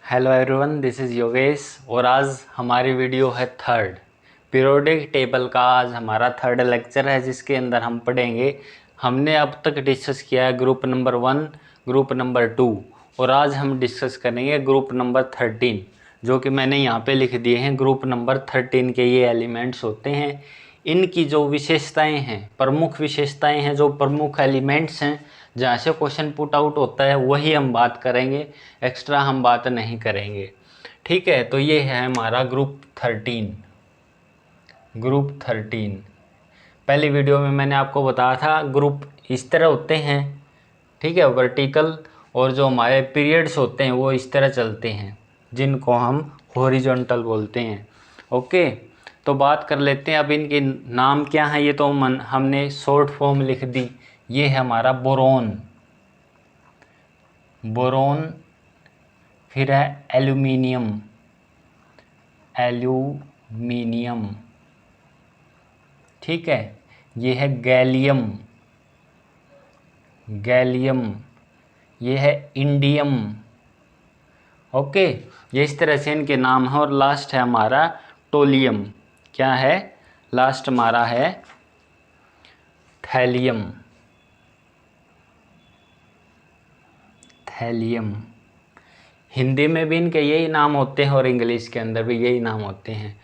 Hello everyone, this is Yogesh और आज हमारी वीडियो है थर्ड पीरियोडिक टेबल का। आज हमारा थर्ड लेक्चर है जिसके अंदर हम पढ़ेंगे। हमने अब तक डिस्कस किया है ग्रुप नंबर 1, ग्रुप नंबर 2 और आज हम डिस्कस करेंगे ग्रुप नंबर 13, जो कि मैंने यहाँ पे लिख दिए हैं। ग्रुप नंबर 13 के ये एलिमेंट्स होते हैं। इनकी जो विशेषताएं हैं, प्रमुख विशेषताएं हैं, जो प्रमुख एलिमेंट्स हैं जहाँ से क्वेश्चन पुट आउट होता है, वही हम बात करेंगे। एक्स्ट्रा हम बात नहीं करेंगे। ठीक है, तो ये है हमारा ग्रुप 13। ग्रुप 13 पहली वीडियो में मैंने आपको बताया था ग्रुप इस तरह होते हैं। ठीक है, वर्टिकल, और जो हमारे पीरियड्स होते हैं वो इस तरह चलते हैं, जिनको हम हॉरिजॉन्टल बोलते हैं। ओके, तो बात कर लेते हैं अब इनके नाम क्या हैं। ये तो हमने शॉर्ट फॉर्म लिख दी। ये है हमारा बोरोन, बोरोन। फिर है एल्यूमिनियम, एल्यूमिनियम। ठीक है, ये है गैलियम, गैलियम। ये है इंडियम। ओके, ये इस तरह से इनके नाम हैं। और लास्ट है हमारा टोलियम। क्या है लास्ट हमारा? है थैलियम, थैलियम। हिंदी में भी इनके यही नाम होते हैं और इंग्लिश के अंदर भी यही नाम होते हैं।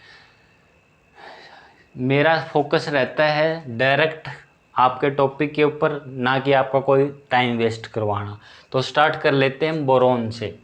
मेरा फोकस रहता है डायरेक्ट आपके टॉपिक के ऊपर, ना कि आपका कोई टाइम वेस्ट करवाना। तो स्टार्ट कर लेते हैं बोरोन से।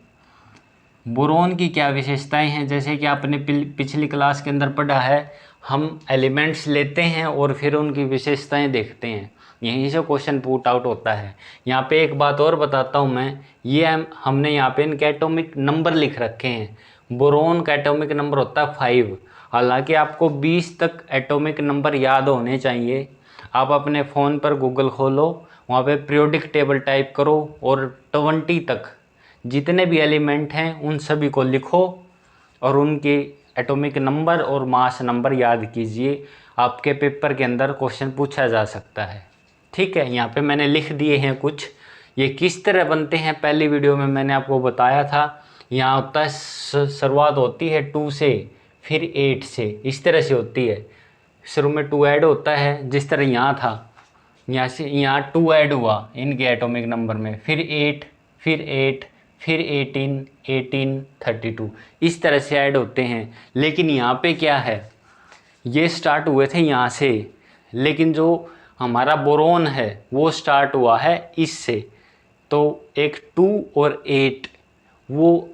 बोरोन की क्या विशेषताएं हैं? जैसे कि आपने पिछली क्लास के अंदर पढ़ा है, हम एलिमेंट्स लेते हैं और फिर उनकी विशेषताएं देखते हैं। यहीं से क्वेश्चन पुट आउट होता है। यहाँ पे एक बात और बताता हूँ मैं, ये हमने यहाँ पे इनके एटॉमिक नंबर लिख रखे हैं। बोरोन का एटॉमिक नंबर होता है 5। हालांकि आपको 20 तक एटॉमिक नंबर याद होने चाहिए। आप अपने फ़ोन पर गूगल खोलो, वहाँ पे पीरियोडिक टेबल टाइप करो और 20 तक जितने भी एलिमेंट हैं उन सभी को लिखो और उनके एटॉमिक नंबर और मास नंबर याद कीजिए। आपके पेपर के अंदर क्वेश्चन पूछा जा सकता है। ठीक है, यहाँ पे मैंने लिख दिए हैं कुछ। ये किस तरह बनते हैं पहली वीडियो में मैंने आपको बताया था। यहाँ होता है शुरुआत होती है 2 से, फिर 8 से, इस तरह से होती है। शुरू में 2 ऐड होता है, जिस तरह यहाँ था। यहाँ से यहाँ 2 ऐड हुआ इनके एटॉमिक नंबर में, फिर 8, फिर 8, फिर 18, 18, 32, इस तरह से ऐड होते हैं। लेकिन यहाँ पे क्या है, ये स्टार्ट हुए थे यहाँ से, लेकिन जो हमारा बोरोन है वो स्टार्ट हुआ है इससे। तो एक 2 और 8 वो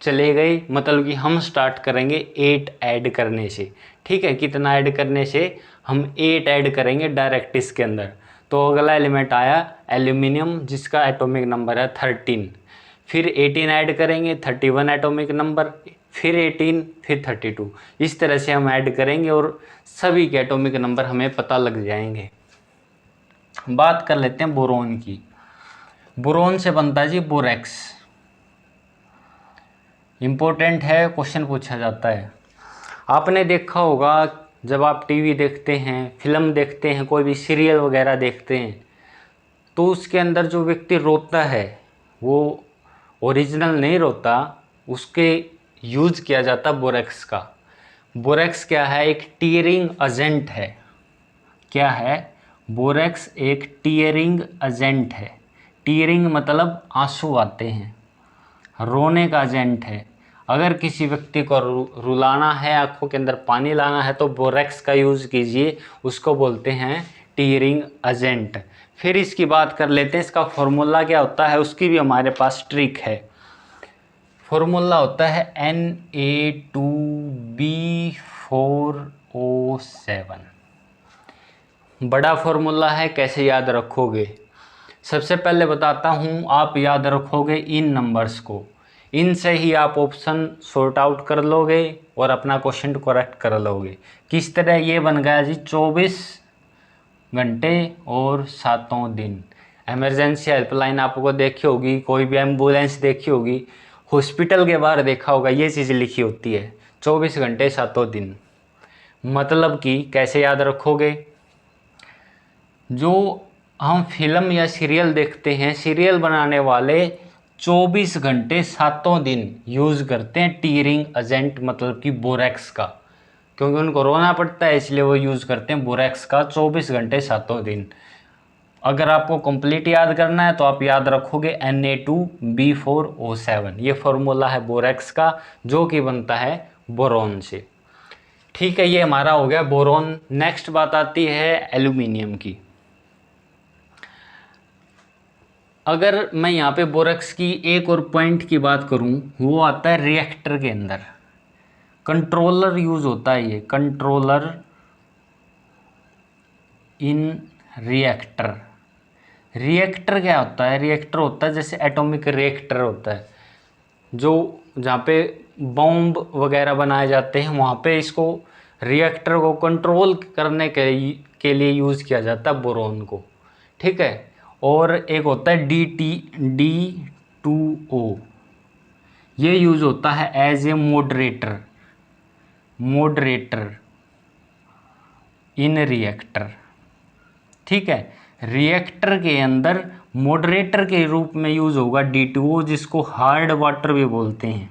चले गए, मतलब कि हम स्टार्ट करेंगे 8 ऐड करने से। ठीक है, कितना ऐड करने से? हम 8 ऐड करेंगे डायरेक्ट इसके अंदर। तो अगला एलिमेंट आया एल्यूमिनियम, जिसका एटॉमिक नंबर है 13। फिर 18 ऐड करेंगे, 31 एटॉमिक नंबर, फिर 18, फिर 32। इस तरह से हम ऐड करेंगे और सभी के एटॉमिक नंबर हमें पता लग जाएंगे। बात कर लेते हैं बोरोन की। बोरोन से बनता है जी बोरेक्स। इम्पोर्टेंट है, क्वेश्चन पूछा जाता है। आपने देखा होगा जब आप टीवी देखते हैं, फिल्म देखते हैं, कोई भी सीरियल वगैरह देखते हैं, तो उसके अंदर जो व्यक्ति रोता है वो ओरिजिनल नहीं रोता, उसके यूज़ किया जाता बोरेक्स का। बोरेक्स क्या है? एक टीयरिंग एजेंट है। क्या है? बोरेक्स एक टीयरिंग एजेंट है। टीयरिंग मतलब आंसू आते हैं, रोने का एजेंट है। अगर किसी व्यक्ति को रुलाना है, आंखों के अंदर पानी लाना है, तो बोरेक्स का यूज़ कीजिए, उसको बोलते हैं टीयरिंग एजेंट। फिर इसकी बात कर लेते हैं, इसका फॉर्मूला क्या होता है, उसकी भी हमारे पास ट्रिक है। फॉर्मूला होता है Na2B4O7। बड़ा फॉर्मूला है, कैसे याद रखोगे? सबसे पहले बताता हूँ, आप याद रखोगे इन नंबर्स को। इनसे ही आप ऑप्शन सॉर्ट आउट कर लोगे और अपना क्वेश्चन करेक्ट कर लोगे। किस तरह? ये बन गया जी 24 घंटे और 7 दिन। इमरजेंसी हेल्पलाइन आपको देखी होगी, कोई भी एम्बुलेंस देखी होगी, हॉस्पिटल के बाहर देखा होगा, ये चीज़ लिखी होती है 24 घंटे 7 दिन। मतलब कि कैसे याद रखोगे? जो हम फिल्म या सीरियल देखते हैं, सीरियल बनाने वाले 24 घंटे 7 दिन यूज़ करते हैं टीयरिंग एजेंट मतलब कि बोरेक्स का, क्योंकि उनको रोना पड़ता है इसलिए वो यूज़ करते हैं बोरेक्स का 24 घंटे 7 दिन। अगर आपको कंप्लीट याद करना है तो आप याद रखोगे Na2B4O7, ये फॉर्मूला है बोरेक्स का जो कि बनता है बोरोन से। ठीक है, ये हमारा हो गया बोरोन। नेक्स्ट बात आती है एल्यूमिनियम की। अगर मैं यहाँ पे बोरेक्स की एक और पॉइंट की बात करूँ, वो आता है रिएक्टर के अंदर। कंट्रोलर यूज होता है, ये कंट्रोलर इन रिएक्टर। रिएक्टर क्या होता है? रिएक्टर होता है जैसे एटॉमिक रिएक्टर होता है, जो जहाँ पे बॉम्ब वगैरह बनाए जाते हैं, वहाँ पे इसको रिएक्टर को कंट्रोल करने के लिए यूज़ किया जाता है बोरोन को। ठीक है, और एक होता है D2O, ये यूज़ होता है as a moderator in reactor. ठीक है, रिएक्टर के अंदर मॉडरेटर के रूप में यूज़ होगा D2O, जिसको हार्ड वाटर भी बोलते हैं।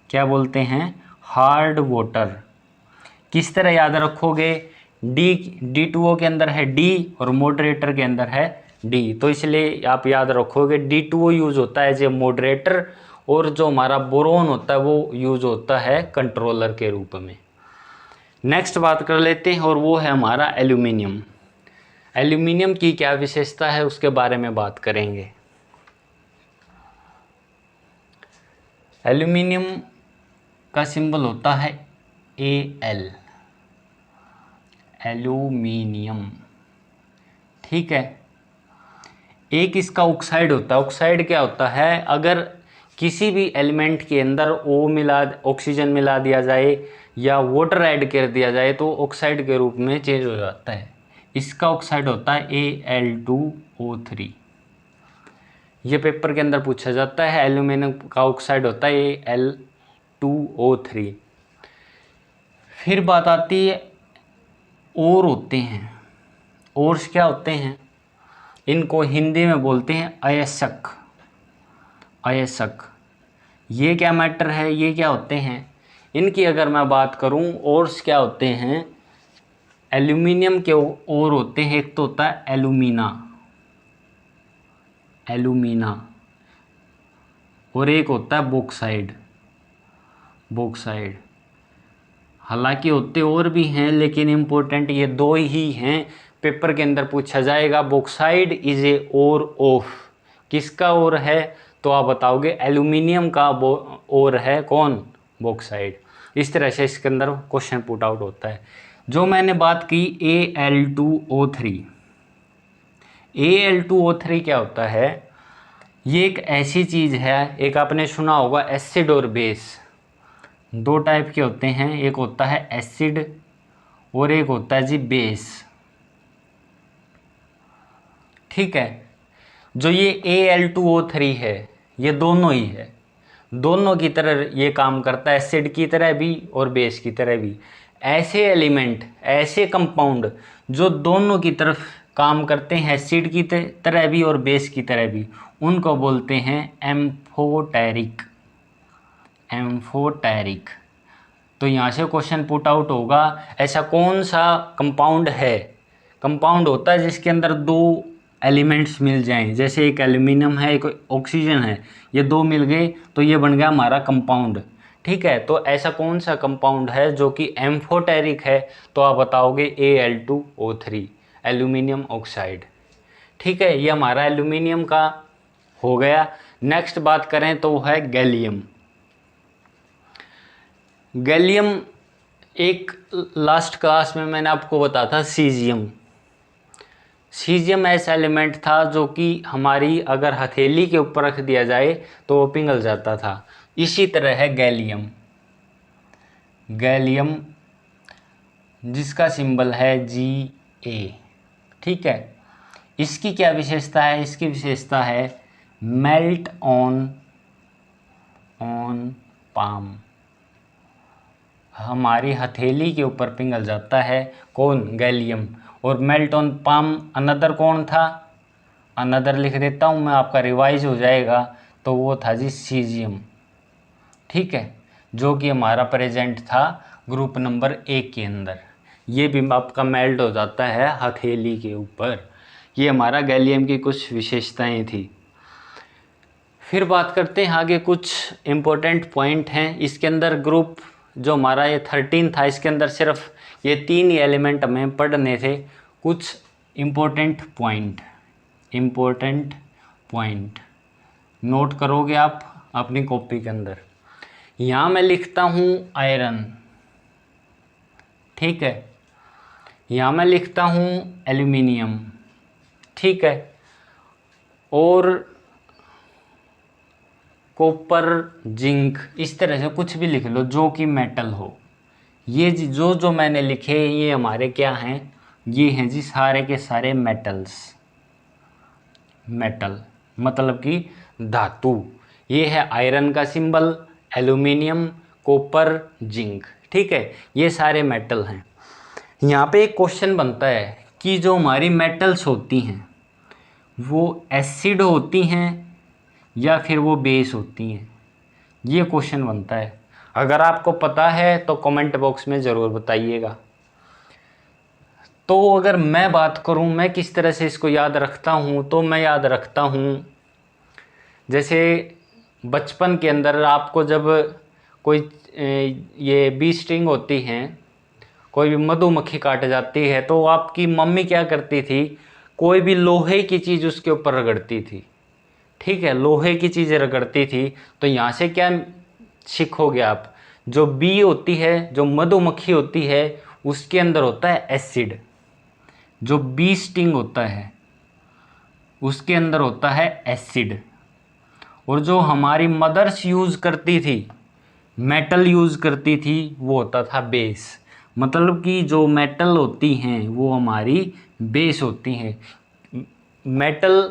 क्या बोलते हैं? Hard water. किस तरह याद रखोगे? D2O के अंदर है D और मॉडरेटर के अंदर है D, तो इसलिए आप याद रखोगे D2O यूज़ होता है एज ए मॉडरेटर, और जो हमारा बोरोन होता है वो यूज़ होता है कंट्रोलर के रूप में। नेक्स्ट बात कर लेते हैं और वो है हमारा एल्यूमिनियम। एल्यूमिनियम की क्या विशेषता है उसके बारे में बात करेंगे। एल्यूमिनियम का सिंबल होता है Al, एल्यूमिनियम। ठीक है, एक इसका ऑक्साइड होता है। ऑक्साइड क्या होता है? अगर किसी भी एलिमेंट के अंदर ऑक्सीजन मिला दिया जाए या वाटर ऐड कर दिया जाए तो ऑक्साइड के रूप में चेंज हो जाता है। इसका ऑक्साइड होता है Al2O3। ये पेपर के अंदर पूछा जाता है। एल्यूमिनियम का ऑक्साइड होता है Al2O3। फिर बात आती है और होते हैं। ओर्स क्या होते हैं? इनको हिंदी में बोलते हैं अयस्क। अयस्क ये क्या मैटर है? ये क्या होते हैं? इनकी अगर मैं बात करूं, ओर्स क्या होते हैं? एल्यूमिनियम के और होते हैं, एक तो होता है एल्यूमिना, और एक होता है बॉक्साइड। हालांकि होते और भी हैं, लेकिन इम्पोर्टेंट ये दो ही हैं, पेपर के अंदर पूछा जाएगा। Bauxite is a ore of, किसका ओर है? तो आप बताओगे एल्यूमिनियम का ओर है कौन? बॉक्साइड। इस तरह से इसके अंदर क्वेश्चन पुट आउट होता है। जो मैंने बात की Al2O3, Al2O3 क्या होता है? ये एक ऐसी चीज़ है, एक आपने सुना होगा एसिड और बेस, दो टाइप के होते हैं, एक होता है एसिड और एक होता है जी बेस। ठीक है, जो ये Al2O3 है ये दोनों ही है, दोनों की तरह ये काम करता है, एसिड की तरह भी और बेस की तरह भी। ऐसे एलिमेंट, ऐसे कंपाउंड जो दोनों की तरफ काम करते हैं, एसिड की तरह भी और बेस की तरह भी, उनको बोलते हैं एम्फोटेरिक। तो यहाँ से क्वेश्चन पुट आउट होगा, ऐसा कौन सा कंपाउंड है? कंपाउंड होता है जिसके अंदर दो एलिमेंट्स मिल जाएं, जैसे एक एल्यूमिनियम है, एक ऑक्सीजन है, ये दो मिल गए तो ये बन गया हमारा कंपाउंड। ठीक है, तो ऐसा कौन सा कंपाउंड है जो कि एम्फोटेरिक है? तो आप बताओगे Al2O3, एल्यूमिनियम ऑक्साइड। ठीक है, ये हमारा एल्यूमिनियम का हो गया। नेक्स्ट बात करें तो वो है गैलियम। गैलियम एक लास्ट क्लास में मैंने आपको बताया था सीजियम ऐसा एलिमेंट था जो कि हमारी अगर हथेली के ऊपर रख दिया जाए तो वो पिघल जाता था। इसी तरह है गैलियम जिसका सिंबल है Ga। ठीक है, इसकी क्या विशेषता है? इसकी विशेषता है मेल्ट ऑन पाम, हमारी हथेली के ऊपर पिघल जाता है। कौन? गैलियम। और मेल्ट ऑन पाम अनदर कौन था? अनदर लिख देता हूँ मैं, आपका रिवाइज हो जाएगा। तो वो था जी सीजियम, ठीक है, जो कि हमारा प्रेजेंट था ग्रुप नंबर 1 के अंदर। ये भी आपका मेल्ट हो जाता है हथेली के ऊपर। ये हमारा गैलियम की कुछ विशेषताएं थी। फिर बात करते हैं आगे, कुछ इम्पोर्टेंट पॉइंट हैं इसके अंदर। ग्रुप जो हमारा ये 13 था, इसके अंदर सिर्फ ये 3 ही एलिमेंट हमें पढ़ने थे। कुछ इम्पोर्टेंट पॉइंट नोट करोगे आप अपनी कॉपी के अंदर। यहाँ मैं लिखता हूँ आयरन, ठीक है, यहाँ मैं लिखता हूँ एल्यूमिनियम, ठीक है, और कॉपर, जिंक, इस तरह से कुछ भी लिख लो जो कि मेटल हो। ये जो जो मैंने लिखे ये हमारे क्या हैं, ये हैं जी सारे के सारे मेटल्स। मेटल मतलब कि धातु। ये है आयरन का सिंबल, एल्यूमिनियम, कॉपर, जिंक, ठीक है, ये सारे मेटल हैं। यहाँ पे एक क्वेश्चन बनता है कि जो हमारी मेटल्स होती हैं वो एसिड होती हैं या फिर वो बेस होती हैं, ये क्वेश्चन बनता है। अगर आपको पता है तो कमेंट बॉक्स में ज़रूर बताइएगा। तो अगर मैं बात करूं मैं किस तरह से इसको याद रखता हूं, तो मैं याद रखता हूं जैसे बचपन के अंदर आपको जब कोई ये बी स्टिंग होती हैं, कोई भी मधुमक्खी काट जाती है, तो आपकी मम्मी क्या करती थी, कोई भी लोहे की चीज़ उसके ऊपर रगड़ती थी, ठीक है, लोहे की चीज़ें रगड़ती थी। तो यहाँ से क्या सीखोगे आप, जो बी होती है, जो मधुमक्खी होती है, उसके अंदर होता है एसिड। जो बी स्टिंग होता है उसके अंदर होता है एसिड। और जो हमारी मदर्स यूज़ करती थी, मेटल यूज़ करती थी, वो होता था बेस। मतलब कि जो मेटल होती हैं वो हमारी बेस होती हैं। मेटल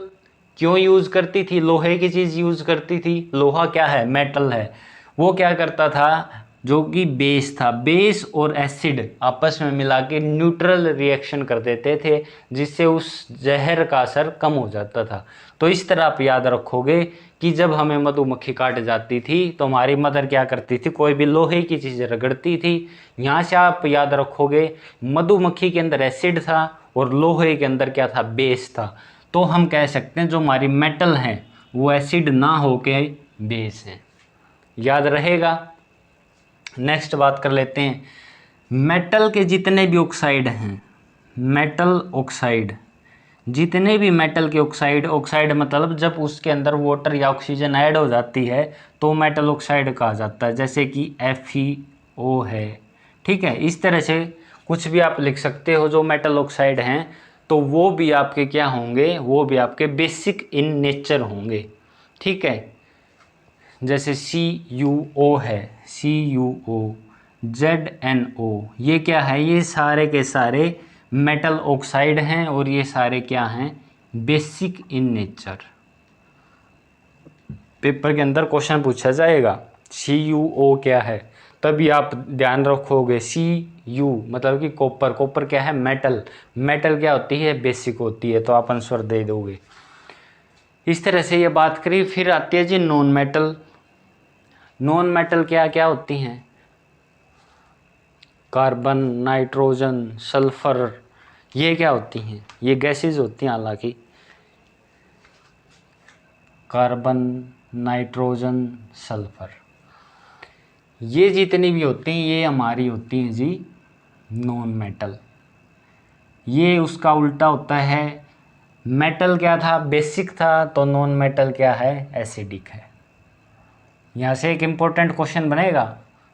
क्यों यूज़ करती थी, लोहे की चीज़ यूज़ करती थी, लोहा क्या है, मेटल है। वो क्या करता था, जो कि बेस था, बेस और एसिड आपस में मिला के न्यूट्रल रिएक्शन कर देते थे, जिससे उस जहर का असर कम हो जाता था। तो इस तरह आप याद रखोगे कि जब हमें मधुमक्खी काट जाती थी तो हमारी मदर क्या करती थी, कोई भी लोहे की चीज़ रगड़ती थी। यहाँ से आप याद रखोगे मधुमक्खी के अंदर एसिड था और लोहे के अंदर क्या था, बेस था। तो हम कह सकते हैं जो हमारी मेटल हैं वो एसिड ना होके बेस हैं। याद रहेगा। नेक्स्ट बात कर लेते हैं, मेटल के जितने भी ऑक्साइड हैं, मेटल ऑक्साइड, जितने भी मेटल के ऑक्साइड, ऑक्साइड मतलब जब उसके अंदर वाटर या ऑक्सीजन ऐड हो जाती है तो मेटल ऑक्साइड कहा जाता है, जैसे कि FeO है, ठीक है। इस तरह से कुछ भी आप लिख सकते हो जो मेटल ऑक्साइड हैं, तो वो भी आपके क्या होंगे, वो भी आपके बेसिक इन नेचर होंगे, ठीक है। जैसे CuO है, CuO, ZnO, ये क्या है, ये सारे के सारे मेटल ऑक्साइड हैं और ये सारे क्या हैं, बेसिक इन नेचर। पेपर के अंदर क्वेश्चन पूछा जाएगा CuO क्या है, तभी आप ध्यान रखोगे। Cu मतलब कि कॉपर, कॉपर क्या है, मेटल, मेटल क्या होती है, बेसिक होती है, तो आप आंसर दे दोगे। इस तरह से ये बात करी। फिर आती है जी नॉन मेटल। नॉन मेटल क्या क्या होती हैं, कार्बन, नाइट्रोजन, सल्फर, ये क्या होती हैं, ये गैसेज होती हैं। हालांकि कार्बन, नाइट्रोजन, सल्फर, ये जितनी भी होती हैं ये हमारी होती हैं जी नॉन मेटल। ये उसका उल्टा होता है, मेटल क्या था, बेसिक था, तो नॉन मेटल क्या है, एसिडिक है। यहाँ से एक इम्पोर्टेंट क्वेश्चन बनेगा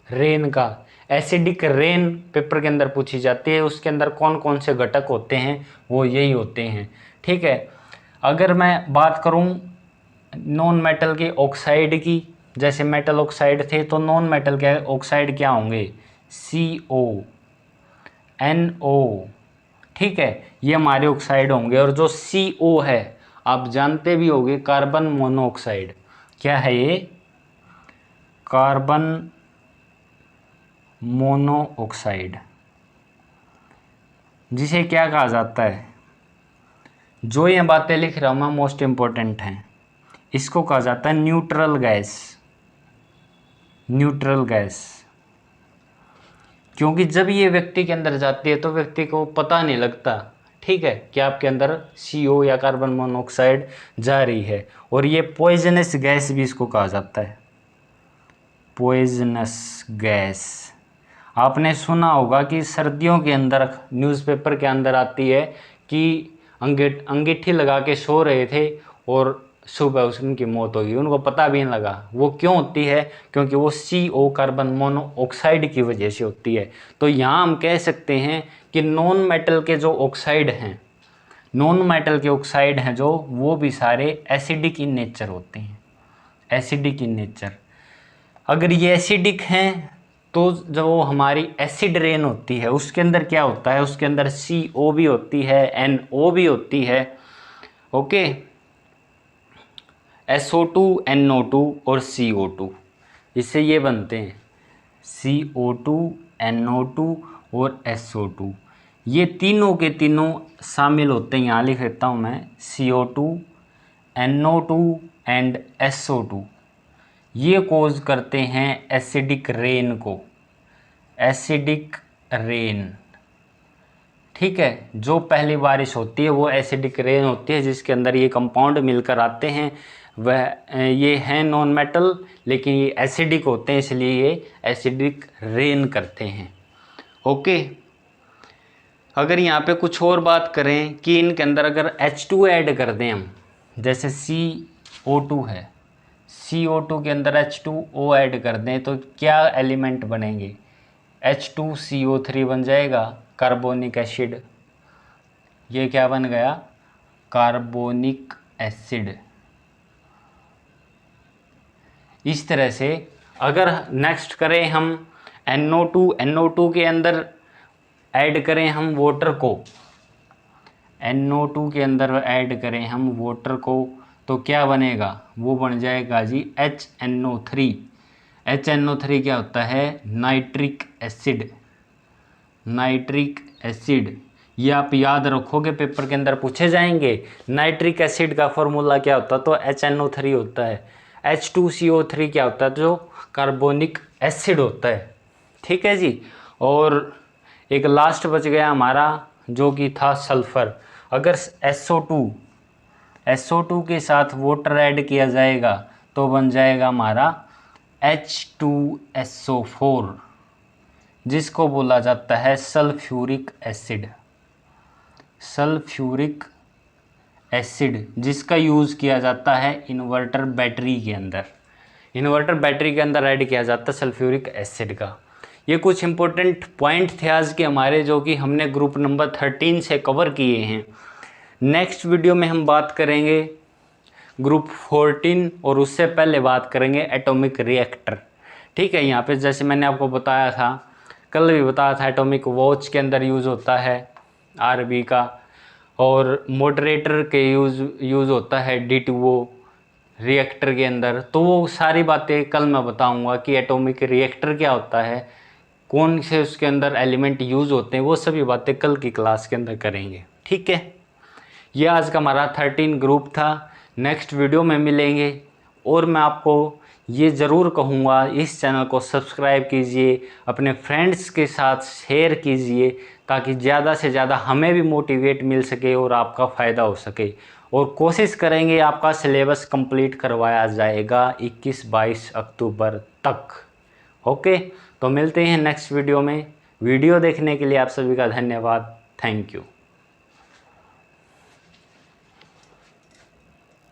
रेन का। एसिडिक रेन पेपर के अंदर पूछी जाती है, उसके अंदर कौन कौन से घटक होते हैं, वो यही होते हैं, ठीक है। अगर मैं बात करूं नॉन मेटल के ऑक्साइड की, जैसे मेटल ऑक्साइड थे, तो नॉन मेटल के ऑक्साइड क्या होंगे, CO, NO, ठीक है, ये हमारे ऑक्साइड होंगे। और जो CO है आप जानते भी होंगे, कार्बन मोनोऑक्साइड, क्या है ये, कार्बन मोनोऑक्साइड, जिसे क्या कहा जाता है। जो ये बातें लिख रहा हूँ मैं मोस्ट इम्पोर्टेंट हैं, इसको कहा जाता है न्यूट्रल गैस। न्यूट्रल गैस, क्योंकि जब ये व्यक्ति के अंदर जाती है तो व्यक्ति को पता नहीं लगता, ठीक है, कि आपके अंदर CO या कार्बन मोनोऑक्साइड जा रही है। और ये पॉइजनस गैस भी इसको कहा जाता है, पॉइजनस गैस। आपने सुना होगा कि सर्दियों के अंदर न्यूज़पेपर के अंदर आती है कि अंगीठी लगा के सो रहे थे और सुबह उनकी मौत होगी, उनको पता भी नहीं लगा। वो क्यों होती है? क्योंकि वो CO कार्बन मोनोऑक्साइड की वजह से होती है। तो यहाँ हम कह सकते हैं कि नॉन मेटल के जो ऑक्साइड हैं, नॉन मेटल के ऑक्साइड हैं जो, वो भी सारे एसिडिक इन नेचर होते हैं, एसिडिक इन नेचर। अगर ये एसिडिक हैं तो जो हमारी एसिड रेन होती है उसके अंदर क्या होता है? उसके अंदर CO भी होती है, NO भी होती है, ओके, SO2, NO2 और CO2, इससे ये बनते हैं CO2, NO2 और SO2। ये तीनों के तीनों शामिल होते हैं, यहाँ लिख देता हूँ मैं, CO2, NO2 एंड SO2। ये कोज करते हैं एसिडिक रेन को, एसिडिक रेन, ठीक है। जो पहली बारिश होती है वो एसिडिक रेन होती है, जिसके अंदर ये कंपाउंड मिलकर आते हैं। वह ये हैं नॉन मेटल, लेकिन ये एसिडिक होते हैं, इसलिए ये एसिडिक रेन करते हैं, ओके। अगर यहाँ पे कुछ और बात करें कि इनके अंदर अगर H2 ऐड कर दें हम, जैसे CO2 है, CO2 के अंदर H2O ऐड कर दें तो क्या एलिमेंट बनेंगे? H2CO3 बन जाएगा, कार्बोनिक एसिड। ये क्या बन गया? Carbonic acid. इस तरह से अगर नेक्स्ट करें हम NO2 के अंदर ऐड करें हम वाटर को, NO2 के अंदर ऐड करें हम वाटर को, तो क्या बनेगा? वो बन जाएगा जी HNO3। HNO3 क्या होता है? Nitric acid, nitric acid. ये आप याद रखोगे, पेपर के अंदर पूछे जाएंगे। नाइट्रिक एसिड का फॉर्मूला क्या होता है? तो HNO3 होता है। H2CO3 क्या होता है? जो कार्बोनिक एसिड होता है, ठीक है जी। और एक लास्ट बच गया हमारा, जो कि था सल्फ़र। अगर SO2 के साथ वाटर ऐड किया जाएगा तो बन जाएगा हमारा H2SO4, जिसको बोला जाता है सल्फ्यूरिक एसिड। सल्फ्यूरिक एसिड, जिसका यूज़ किया जाता है इन्वर्टर बैटरी के अंदर। इन्वर्टर बैटरी के अंदर ऐड किया जाता है सल्फ्यूरिक एसिड का। ये कुछ इंपॉर्टेंट पॉइंट थे आज के हमारे, जो कि हमने ग्रुप नंबर 13 से कवर किए हैं। नेक्स्ट वीडियो में हम बात करेंगे ग्रुप 14, और उससे पहले बात करेंगे एटॉमिक रिएक्टर, ठीक है। यहाँ पे जैसे मैंने आपको बताया था, कल भी बताया था, एटॉमिक वॉच के अंदर यूज़ होता है RB का, और मॉडरेटर के यूज़ होता है D2O रिएक्टर के अंदर। तो वो सारी बातें कल मैं बताऊंगा कि एटॉमिक रिएक्टर क्या होता है, कौन से उसके अंदर एलिमेंट यूज़ होते हैं, वो सभी बातें कल की क्लास के अंदर करेंगे, ठीक है। ये आज का हमारा 13 ग्रुप था। नेक्स्ट वीडियो में मिलेंगे, और मैं आपको ये ज़रूर कहूँगा, इस चैनल को सब्सक्राइब कीजिए, अपने फ्रेंड्स के साथ शेयर कीजिए, ताकि ज़्यादा से ज़्यादा हमें भी मोटिवेट मिल सके और आपका फ़ायदा हो सके। और कोशिश करेंगे आपका सिलेबस कंप्लीट करवाया जाएगा 21-22 अक्टूबर तक, ओके। तो मिलते हैं नेक्स्ट वीडियो में। वीडियो देखने के लिए आप सभी का धन्यवाद। Thank you.